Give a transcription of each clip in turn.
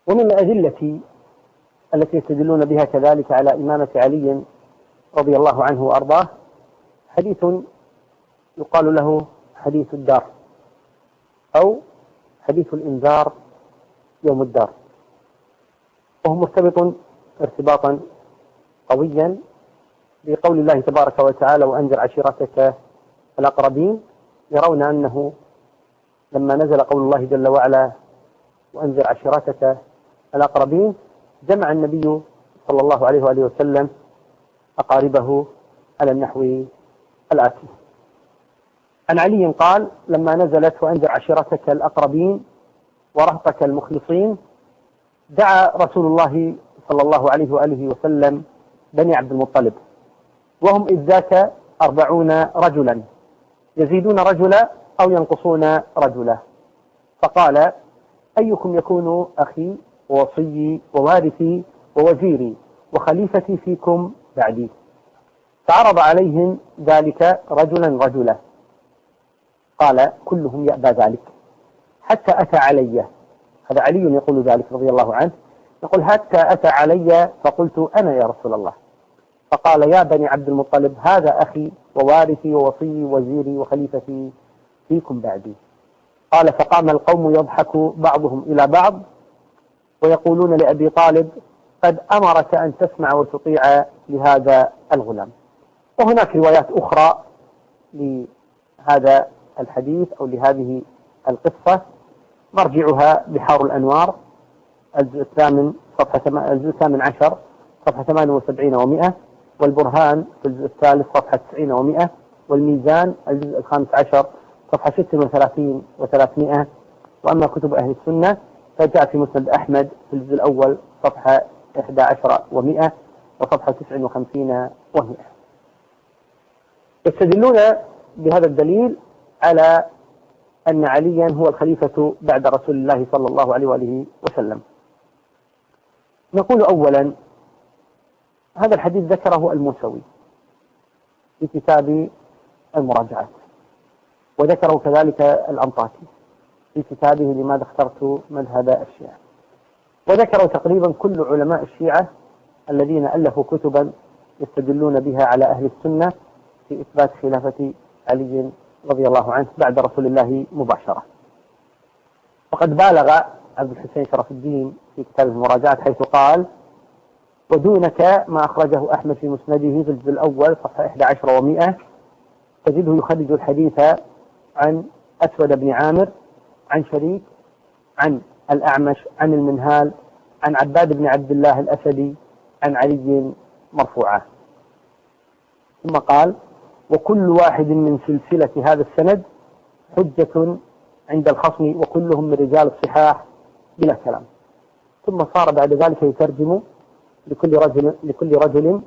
ومن الأدلة التي يستدلون بها كذلك على إمامة علي رضي الله عنه وأرضاه حديث يقال له حديث الدار أو حديث الإنذار يوم الدار، وهو مرتبط ارتباطا قويا بقول الله تبارك وتعالى: وأنذر عشيرتك الأقربين. يرون أنه لما نزل قول الله جل وعلا: وأنذر عشيرتك الأقربين، جمع النبي صلى الله عليه وآله وسلم أقاربه على النحو الآتي. عن علي قال: لما نزلت وأنذر عشيرتك الأقربين ورهطك المخلصين، دعا رسول الله صلى الله عليه وآله وسلم بني عبد المطلب، وهم إذ ذاك 40 رجلا يزيدون رجلا أو ينقصون رجلا، فقال: أيكم يكون أخي ووصي ووارثي ووزيري وخليفتي فيكم بعدي؟ فعرض عليهم ذلك رجلا رجلا، قال: كلهم يأبى ذلك حتى أتى علي. هذا علي يقول ذلك رضي الله عنه، يقول: حتى أتى علي فقلت: أنا يا رسول الله. فقال: يا بني عبد المطلب، هذا أخي ووارثي ووصي وزيري وخليفتي فيكم بعدي. قال: فقام القوم يضحك بعضهم إلى بعض ويقولون لأبي طالب: قد أمرك أن تسمع وتطيع لهذا الغلام. وهناك روايات أخرى لهذا الحديث أو لهذه القصة، مرجعها بحار الأنوار الجزء الثامن عشر صفحة 78 و100، والبرهان في الجزء الثالث صفحة 90 و100، والميزان الجزء الخامس عشر صفحة 36 و300. وأما كتب أهل السنة فجاء في مسند أحمد في الجزء الأول صفحة 11 و100 وصفحة 59 و100. يستدلون بهذا الدليل على أن عليا هو الخليفة بعد رسول الله صلى الله عليه وآله وسلم. نقول أولا: هذا الحديث ذكره الموسوي في كتاب المراجعات، وذكره كذلك الأنطاكي في كتابه لماذا اخترت مذهب الشيعة، وذكره تقريبا كل علماء الشيعة الذين ألفوا كتبا يستدلون بها على أهل السنة في إثبات خلافة علي رضي الله عنه بعد رسول الله مباشرة. وقد بالغ عبد الحسين شرف الدين في كتاب المراجعات حيث قال: ودونك ما أخرجه أحمد في مسنده في الجزء الأول صفحة 11 و100، تجده يخرج الحديث عن أسود بن عامر عن شريك عن الأعمش عن المنهال عن عباد بن عبد الله الأسدي عن علي مرفوعة. ثم قال: وكل واحد من سلسلة هذا السند حجة عند الخصم وكلهم من رجال الصحاح بلا كلام. ثم صار بعد ذلك يترجم لكل رجل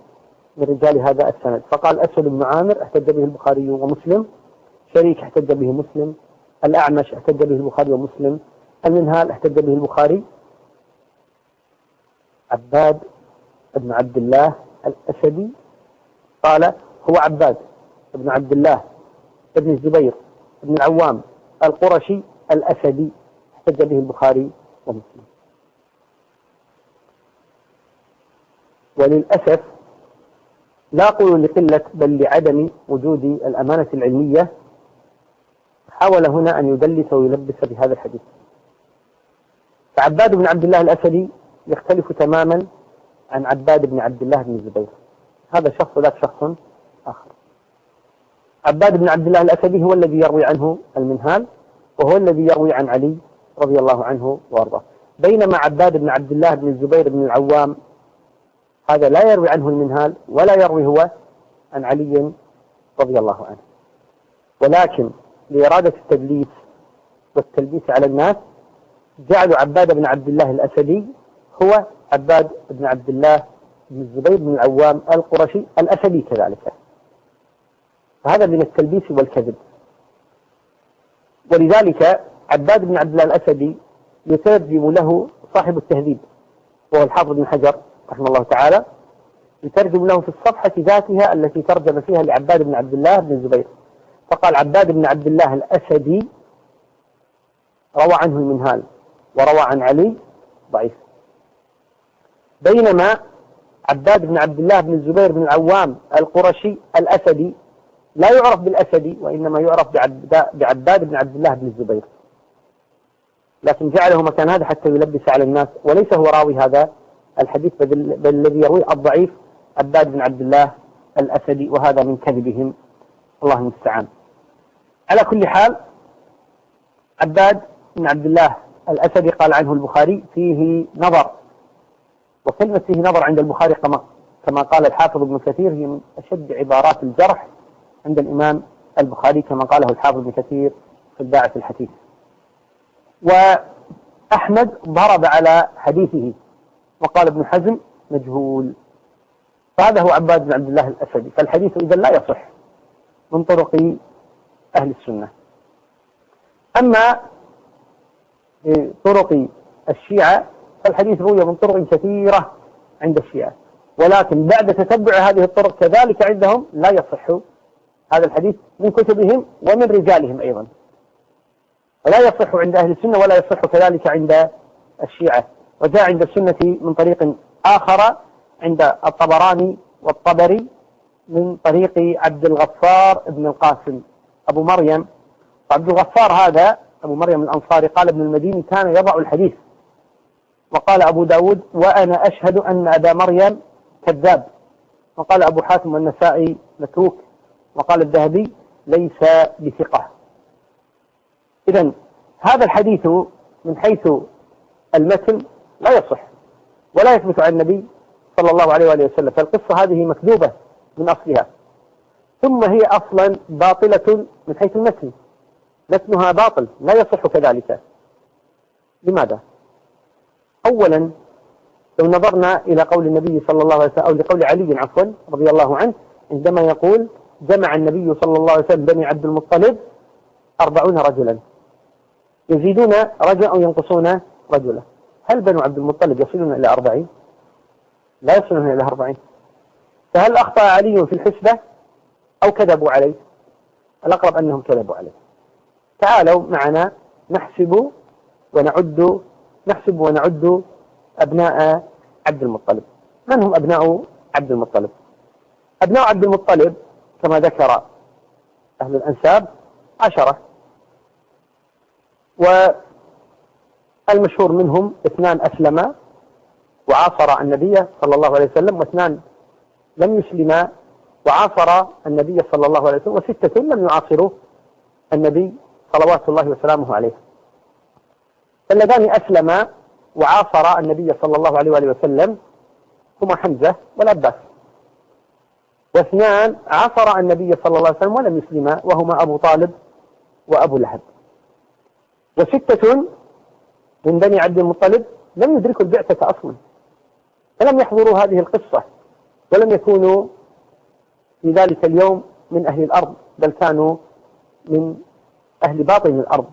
من رجال هذا السند، فقال: أسود بن عامر احتج به البخاري ومسلم، شريك احتج به مسلم، الأعمش احتج به البخاري ومسلم، المنهال احتج به البخاري، عباد بن عبد الله الأسدي قال: هو عباد بن عبد الله بن الزبير بن العوام القرشي الأسدي احتج به البخاري ومسلم. وللأسف لا أقول لقلة بل لعدم وجود الأمانة العلمية، حاول هنا أن يدلس ويلبس بهذا الحديث. فعباد بن عبد الله الأسدي يختلف تماما عن عباد بن عبد الله بن الزبير، هذا شخص وذاك شخص آخر. عباد بن عبد الله الأسدي هو الذي يروي عنه المنهال، وهو الذي يروي عن علي رضي الله عنه وارضاه، بينما عباد بن عبد الله بن الزبير بن العوام هذا لا يروي عنه المنهال ولا يروي هو عن علي رضي الله عنه، ولكن لإرادة التدليس والتلبيس على الناس جعلوا عباد بن عبد الله الأسدي هو عباد بن عبد الله بن الزبير بن العوام القرشي الأسدي كذلك، فهذا من التلبيس والكذب. ولذلك عباد بن عبد الله الأسدي يترجم له صاحب التهذيب وهو الحافظ بن حجر رحمه الله تعالى، يترجم له في الصفحة ذاتها التي ترجم فيها لعباد بن عبد الله بن الزبير، فقال: عباد بن عبد الله الأسدي روى عنه المنهال وروى عن علي ضعيف، بينما عباد بن عبد الله بن الزبير بن العوام القرشي الأسدي لا يعرف بالأسدي، وإنما يعرف بعباد بن عبد الله بن الزبير، لكن جعله مكان هذا حتى يلبس على الناس، وليس هو راوي هذا الحديث، بل الذي يروي الضعيف عباد بن عبد الله الأسدي، وهذا من كذبهم، الله المستعان. على كل حال، عباد بن عبد الله الأسدي قال عنه البخاري فيه نظر، وكلمة فيه نظر عند البخاري كما قال الحافظ ابن كثير هي من أشد عبارات الجرح عند الإمام البخاري، كما قاله الحافظ ابن كثير في الباعث الحديث. وأحمد ضرب على حديثه وقال ابن حزم مجهول، فهذا هو عباد بن عبد الله الأسدي، فالحديث إذن لا يصح من طرق أهل السنة. أما طرق الشيعة فالحديث روي من طرق كثيرة عند الشيعة، ولكن بعد تتبع هذه الطرق كذلك عندهم لا يصح هذا الحديث من كتبهم ومن رجالهم أيضا، ولا يصح عند أهل السنة ولا يصح كذلك عند الشيعة. وجاء عند السنة من طريق آخر عند الطبراني والطبري من طريق عبد الغفار بن القاسم أبو مريم. وعبد الغفار هذا أبو مريم الأنصاري قال ابن المديني كان يضع الحديث، وقال أبو داود وأنا أشهد أن أبا مريم كذاب، وقال أبو حاتم والنسائي متروك، وقال الذهبي ليس بثقة. إذن هذا الحديث من حيث المتن لا يصح ولا يثبت عن النبي صلى الله عليه وآله وسلم، فالقصة هذه مكذوبة من أصلها، ثم هي أصلا باطلة من حيث المتن، متنها باطل لا يصح كذلك. لماذا؟ أولا لو نظرنا إلى قول النبي صلى الله عليه وسلم، أو لقول علي عفوا رضي الله عنه عندما يقول جمع النبي صلى الله عليه وسلم بني عبد المطلب 40 رجلا، يزيدون رجلا أو ينقصون رجلا، هل بنو عبد المطلب يصلون إلى 40؟ لا يصلون إلى 40. فهل أخطأ علي في الحسبة أو كذبوا عليه؟ الأقرب أنهم كذبوا عليه. تعالوا معنا نحسب ونعد أبناء عبد المطلب. من هم أبناء عبد المطلب؟ أبناء عبد المطلب كما ذكر أهل الأنساب 10، والمشهور منهم 2 أسلما وعاصر النبي صلى الله عليه وسلم، و2 لم يسلما وعاصر النبي صلى الله عليه وسلم، و6 لم يعاصروا النبي صلوات الله وسلامه عليه. فاللذان أسلما وعاصر النبي صلى الله عليه وآله وسلم هما حمزة والعباس، و2 عاصر النبي صلى الله عليه وسلم ولم يسلما وهما أبو طالب وأبو لهب، و6 من بني عبد المطلب لم يدركوا البعثة أصلا، فلم يحضروا هذه القصة، ولم يكونوا في ذلك اليوم من أهل الأرض، بل كانوا من أهل باطن الأرض،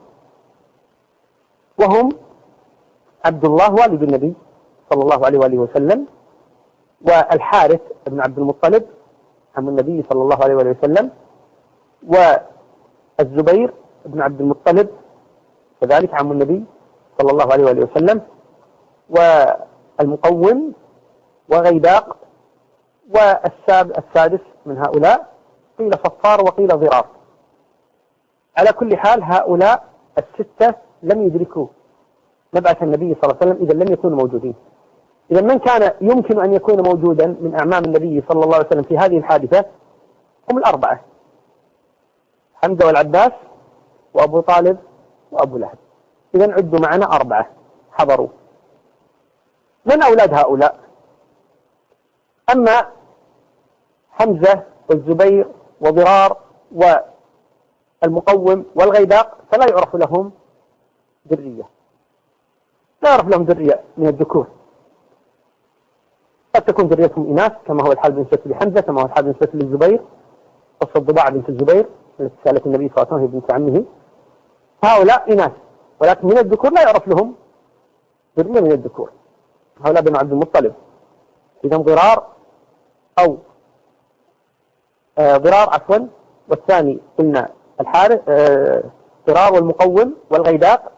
وهم عبد الله والد النبي صلى الله عليه وآله وسلم، والحارث بن عبد المطلب عم النبي صلى الله عليه وآله وسلم، والزبير بن عبد المطلب كذلك عم النبي صلى الله عليه وآله وسلم، والمقوم وغيداق، والسادس من هؤلاء قيل صفار وقيل ضرار. على كل حال هؤلاء 6 لم يدركوا مبعث النبي صلى الله عليه وسلم، إذا لم يكونوا موجودين. إذا من كان يمكن أن يكون موجودا من أعمام النبي صلى الله عليه وسلم في هذه الحادثة هم 4: حمزة والعباس وأبو طالب وأبو لهب. إذا عدوا معنا 4 حضروا. من أولاد هؤلاء؟ أما حمزة والزبير وضرار والمقوم والغيداق فلا يعرف لهم ذرية، لا يعرف لهم ذرية من الذكور، قد تكون ذريتهم إناث كما هو الحال بالنسبة لحمزة، كما هو الحال بالنسبة للزبير، قصة ضباعة بنت الزبير التي سألت النبي صلى الله عليه وسلم هي بنت عمه، هؤلاء إناث، ولكن من الذكور لا يعرف لهم ذرية من الذكور، هؤلاء بنو عبد المطلب. إذا ضرار أو ضرار عفوا، والثاني قلنا الحارث، ضرار والمقوم والغيداق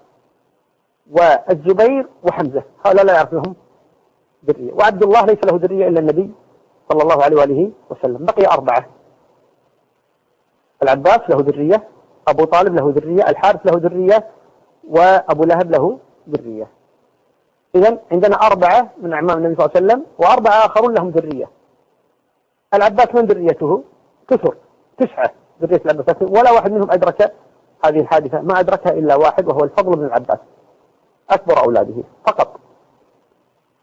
والزبير وحمزة، هؤلاء لا يعرف لهم ذرية، وعبد الله ليس له ذرية إلا النبي صلى الله عليه وآله وسلم. بقي 4: العباس له ذرية، أبو طالب له ذرية، الحارث له ذرية، وأبو لهب له ذرية. إذن عندنا 4 من أعمام النبي صلى الله عليه وسلم، و4 آخرون لهم ذرية. العباس من ذريته؟ كثر، 9 ذرية العباس، ولا واحد منهم أدرك هذه الحادثة، ما أدركها إلا واحد، وهو الفضل بن العباس أكبر أولاده فقط،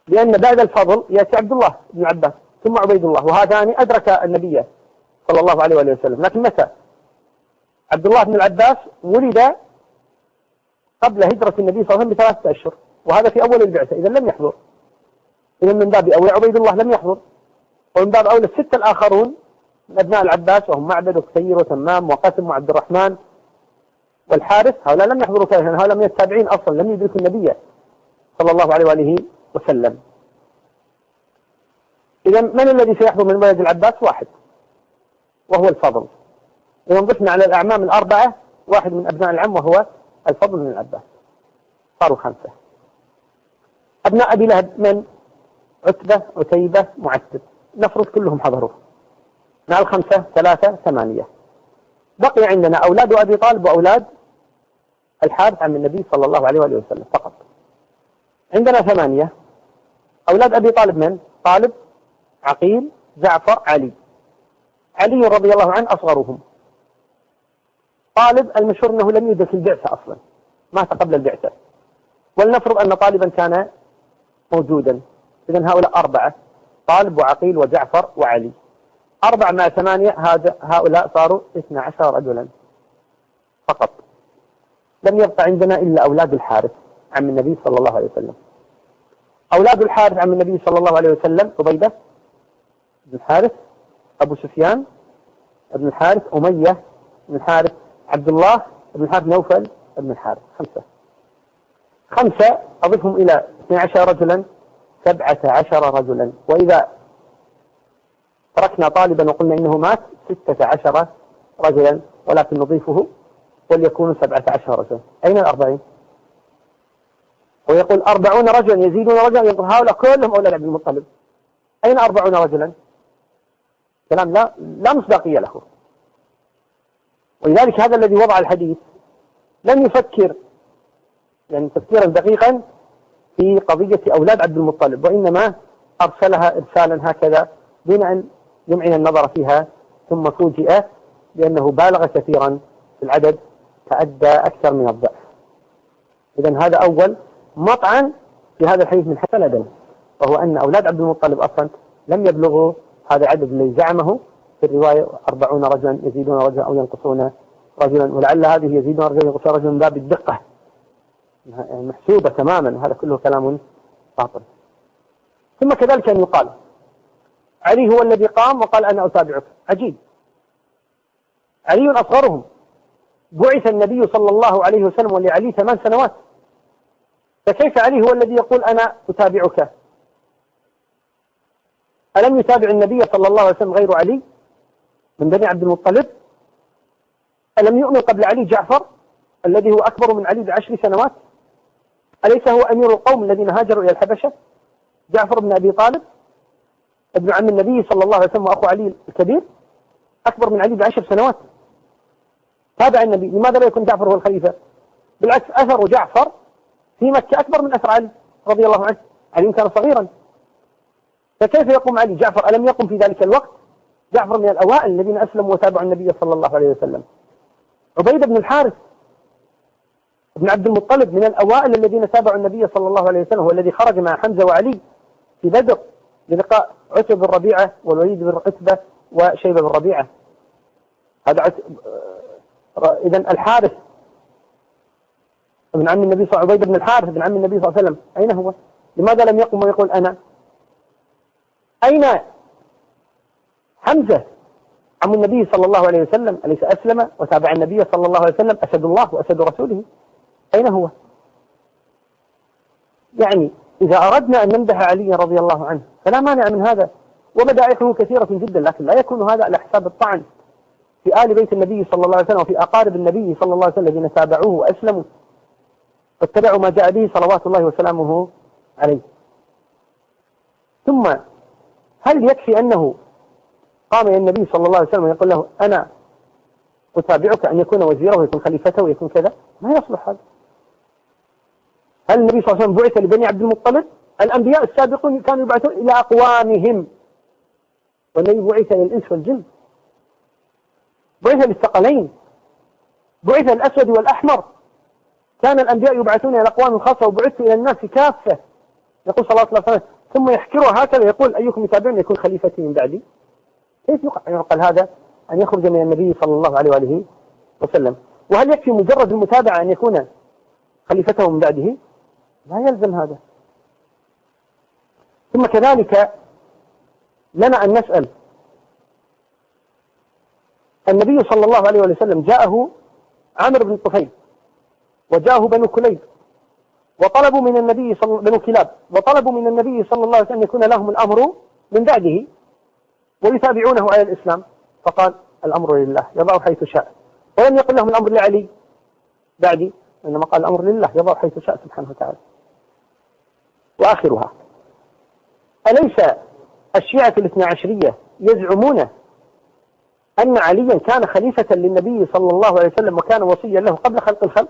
لأن بعد الفضل يأتي عبد الله بن العباس ثم عبيد الله، وهذان أدرك النبي صلى الله عليه وآله وسلم. لكن متى؟ عبد الله بن العباس ولد قبل هجرة النبي صلى الله عليه وسلم ب3 أشهر، وهذا في أول البعثة، إذا لم يحضر. إذا من باب أولى عبيد الله لم يحضر، ومن باب أولى ال6 الآخرون من أبناء العباس، وهم معبد وكثير وتمام وقاسم وعبد الرحمن والحارث، هؤلاء لم يحضروا كذلك، هؤلاء من التابعين أصلا، لم يدركوا النبي صلى الله عليه وآله وسلم. إذا من الذي سيحضر من ولد العباس؟ واحد، وهو الفضل. إذا ضفنا على الأعمام 4 واحد من أبناء العم وهو الفضل من العباس، صاروا 5. أبناء أبي لهب من؟ عتبة، عتيبة، معتب، نفرض كلهم حضروا، مع 5 3 8. بقي عندنا أولاد أبي طالب وأولاد الحارث عم النبي صلى الله عليه وآله وسلم فقط. عندنا 8. أولاد أبي طالب من؟ طالب، عقيل، جعفر، علي. علي رضي الله عنه أصغرهم. طالب المشهور أنه لم يدرك البعثة أصلا، مات قبل البعثة، ولنفرض أن طالبا كان موجودا. إذن هؤلاء 4: طالب وعقيل وجعفر وعلي. 4 مع 8 هؤلاء صاروا 12 رجلا فقط. لم يبقى عندنا إلا أولاد الحارث عم النبي صلى الله عليه وسلم. أولاد الحارث عم النبي صلى الله عليه وسلم: عبيدة بن الحارث، أبو سفيان بن الحارث، أمية بن الحارث، عبد الله بن الحارث، نوفل بن الحارث. 5 أضفهم إلى 12 رجلا 17 رجلا. وإذا تركنا طالبا وقلنا إنه مات 16 رجلا، ولكن نضيفه وليكونوا 17 رجلا. أين 40؟ ويقول 40 رجلا يزيدون رجلا، يقول هؤلاء كلهم أولاد عبد المطلب. أين 40 رجلا؟ كلام لا مصداقية له. ولذلك هذا الذي وضع الحديث لم يفكر يعني تفكيرا دقيقا في قضية أولاد عبد المطلب، وإنما أرسلها إرسالا هكذا دون أن يمعن النظر فيها، ثم فوجئ بأنه بالغ كثيرا في العدد، تأدى أكثر من الضعف. إذن هذا أول مطعن في هذا الحديث من حسن، وهو أن أولاد عبد المطلب أصلا لم يبلغوا هذا العدد الذي زعمه في الرواية: 40 رجلا يزيدون رجلا أو ينقصون رجلا. ولعل هذه يزيدون رجلا ينقصون رجلا من باب الدقة، محسوبة تماما. هذا كله كلام باطل. ثم كذلك أن يقال علي هو الذي قام وقال أنا أتابعك. عجيب، علي أصغرهم، بعث النبي صلى الله عليه وسلم ولعلي 8 سنوات، فكيف علي هو الذي يقول أنا أتابعك؟ ألم يتابع النبي صلى الله عليه وسلم غير علي من بني عبد المطلب؟ ألم يؤمن قبل علي جعفر الذي هو أكبر من علي ب10 سنوات؟ أليس هو أمير القوم الذين هاجروا إلى الحبشة؟ جعفر بن أبي طالب ابن عم النبي صلى الله عليه وسلم وأخو علي الكبير، أكبر من علي ب10 سنوات، تابع النبي. لماذا لا يكون جعفر هو الخليفة؟ بالعكس، أثر جعفر في مكة أكبر من أثر علي رضي الله عنه. علي كان صغيرا، فكيف يقوم علي؟ جعفر ألم يقم في ذلك الوقت؟ جعفر من الأوائل الذين أسلموا وتابعوا النبي صلى الله عليه وسلم. عبيدة بن الحارث ابن عبد المطلب من الأوائل الذين تابعوا النبي صلى الله عليه وسلم، هو الذي خرج مع حمزة وعلي في بدر للقاء عتبة بن ربيعة والوليد بن عتبة وشيبة بن ربيعة. هذا إذا الحارث ابن عم النبي صلى الله عليه وسلم، عبيدة بن الحارث ابن عم النبي صلى الله عليه وسلم، أين هو؟ لماذا لم يقم ويقول أنا؟ أين حمزة عم النبي صلى الله عليه وسلم؟ أليس أسلم وتابع النبي صلى الله عليه وسلم، أسد الله وأسد رسوله؟ أين هو؟ يعني إذا أردنا أن نمدح علي رضي الله عنه فلا مانع من هذا، ومدائحه كثيرة جدا، لكن لا يكون هذا على حساب الطعن في آل بيت النبي صلى الله عليه وسلم وفي أقارب النبي صلى الله عليه وسلم الذين تابعوه وأسلموا واتبعوا ما جاء به صلوات الله وسلامه عليه. ثم هل يكفي أنه قام إلى النبي صلى الله عليه وسلم ويقول له أنا أتابعك أن يكون وزيره ويكون خليفته ويكون كذا؟ ما يصلح هذا. هل النبي صلى الله عليه وسلم بعث لبني عبد المطلب؟ الأنبياء السابقون كانوا يبعثون إلى أقوامهم، والنبي بعث للإنس والجن، بعث للثقلين، بعث للأسود والأحمر. كان الأنبياء يبعثون إلى أقوام خاصة وبعثت إلى الناس كافة. يقول صلى الله عليه وسلم ثم يحكرها هكذا يقول أيكم يتابعني يكون خليفتي من بعدي؟ كيف يعقل هذا أن يخرج من النبي صلى الله عليه وآله وسلم؟ وهل يكفي مجرد المتابعة أن يكون خليفته من بعده؟ لا يلزم هذا. ثم كذلك لنا أن نسأل النبي صلى الله عليه وسلم جاءه عمرو بن طفيل وجاءه بنو كليب وطلبوا من النبي بنو كلاب وطلبوا من النبي صلى الله عليه وسلم يكون لهم الأمر من بعده ويتابعونه على الإسلام، فقال الأمر لله يضع حيث شاء، ولم يقل لهم الأمر لعلي بعدي، إنما قال الأمر لله يضع حيث شاء سبحانه وتعالى. وآخرها أليس الشيعة الاثنى عشرية يزعمون أن عليا كان خليفة للنبي صلى الله عليه وسلم وكان وصيا له قبل خلق الخلق؟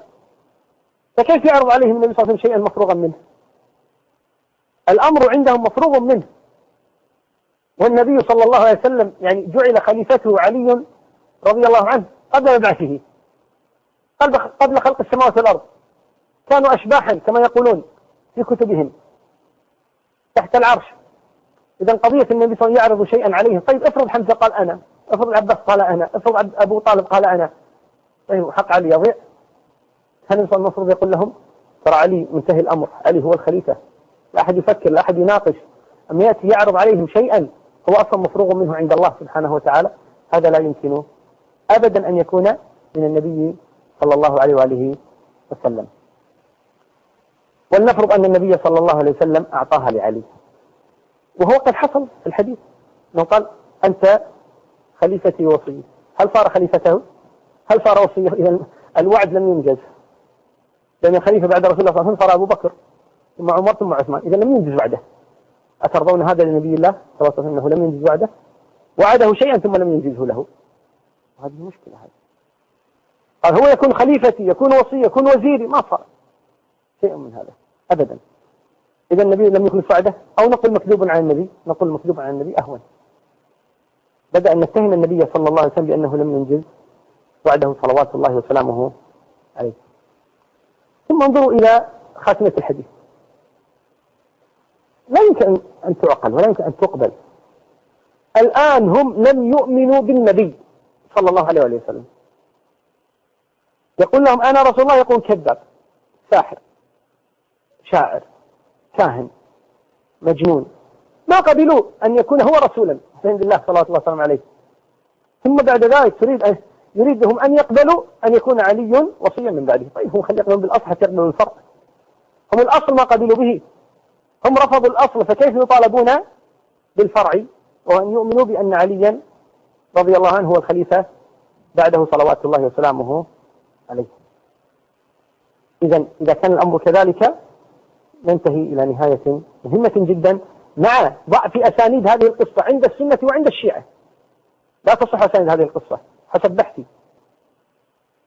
فكيف يعرض عليهم النبي صلى الله عليه وسلم شيئا مفروغا منه؟ الأمر عندهم مفروغ منه، والنبي صلى الله عليه وسلم يعني جعل خليفته علي رضي الله عنه قبل مبعثه، قبل خلق السماوات والأرض. كانوا أشباحا كما يقولون في كتبهم تحت العرش. إذا قضية النبي صلى الله عليه وسلم يعرض شيئا عليه، طيب افرض حمزة قال أنا، افرض العباس قال أنا، افرض أبو طالب قال أنا، طيب حق علي يضيع؟ هل الإنسان المفروض يقول لهم ترى علي منتهي الأمر، علي هو الخليفة، لا أحد يفكر لا أحد يناقش، أما يأتي يعرض عليهم شيئا هو أصلا مفروغ منه عند الله سبحانه وتعالى؟ هذا لا يمكن أبدا أن يكون من النبي صلى الله عليه وآله وسلم. ولنفرض أن النبي صلى الله عليه وسلم أعطاها لعلي، وهو قد حصل في الحديث أنه قال أنت خليفتي ووصي. هل صار خليفته؟ هل صار وصيه؟ إذا الوعد لم ينجز، لأن الخليفة بعد رسول الله صلى الله عليه وسلم صار أبو بكر ثم عمر ثم عثمان، إذا لم ينجز وعده. أترضون هذا لنبي الله صلى الله عليه وسلم أنه لم ينجز وعده؟ وعده شيئا ثم لم ينجزه له، هذه مشكلة. هذه قال هو يكون خليفتي، يكون وصي، يكون وزيري، ما صار شيء من هذا أبدا. إذا النبي لم يخلف وعده، أو نقول مكذوب على النبي، نقول مكذوب على النبي أهون. بدأ أن نتهم النبي صلى الله عليه وسلم بأنه لم ينجز وعده صلوات الله وسلامه عليه. ثم انظروا إلى خاتمة الحديث، لا يمكن أن تعقل ولا يمكن أن تقبل. الآن هم لم يؤمنوا بالنبي صلى الله عليه وسلم، يقول لهم أنا رسول الله، يقول كذاب، ساحر، شاعر، كاهن، مجنون. ما قبلوا أن يكون هو رسولا عند الله صلى الله عليه وسلم. ثم بعد ذلك يريدهم أن يقبلوا أن يكون علي وصيا من بعده. طيب هم خلي يقبلون بالأصل حتى يقبلوا الفرق. هم الأصل ما قبلوا به، هم رفضوا الأصل، فكيف يطالبون بالفرع وأن يؤمنوا بأن عليا رضي الله عنه هو الخليفة بعده صلوات الله وسلامه عليه؟ إذا كان الأمر كذلك ننتهي إلى نهاية مهمة جدا مع ضعف أسانيد هذه القصة عند السنة وعند الشيعة. لا تصح أسانيد هذه القصة حسب بحثي.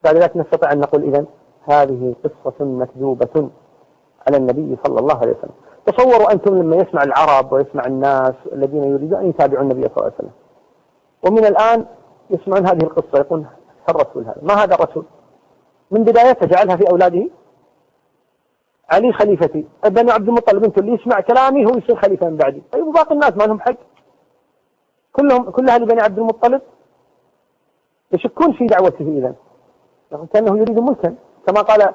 بعد ذلك نستطيع أن نقول إذن هذه قصة مكذوبة على النبي صلى الله عليه وسلم. تصوروا أنتم لما يسمع العرب ويسمع الناس الذين يريدون أن يتابعوا النبي صلى الله عليه وسلم، ومن الآن يسمعون هذه القصة، يقول الرسول هذا، ما هذا الرسول؟ من بدايتها جعلها في أولاده علي خليفتي، ابن عبد المطلب انتم اللي يسمع كلامي هو يصير خليفة من بعدي. طيب وباقي الناس ما لهم حق؟ كلها لبني عبد المطلب. يشكون في دعوته إذن، كأنه يريد ملكا، كما قال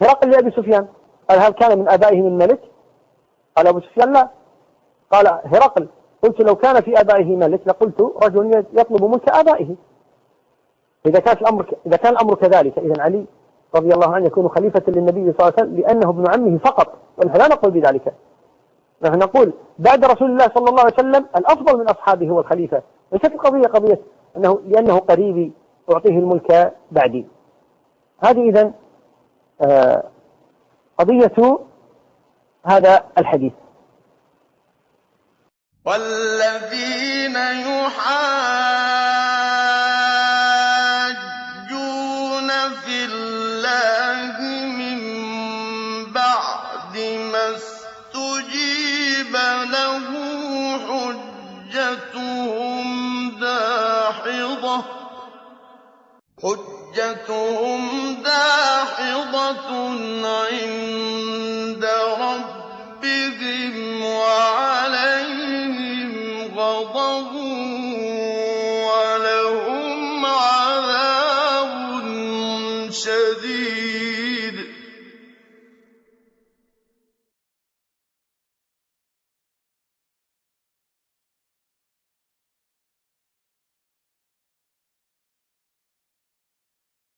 هرقل لأبي سفيان، قال هل كان من آبائه من ملك؟ قال أبو سفيان لا. قال هرقل قلت لو كان في آبائه ملك لقلت رجل يطلب ملك آبائه. إذا كان الأمر كذلك، إذن علي رضي الله عنه يكون خليفة للنبي صلى الله عليه وسلم لأنه ابن عمه فقط، ونحن لا نقول بذلك. نحن نقول بعد رسول الله صلى الله عليه وسلم الأفضل من أصحابه هو الخليفة. ليست القضية قضية لأنه قريبي أعطيه الملك بعدي. هذه إذن قضية هذا الحديث. وَالَّذِينَ يُحَاجُّونَ فِي اللَّهِ مِن بَعْدِ مَا اسْتُجِيبَ لَهُ حُجَّتُهُمْ دَاحِضَةٌ عِندَ رَبِّهِمْ وَعَلَيْهِمْ غَضَبٌ وَلَهُمْ عَذَابٌ شَدِيدٌ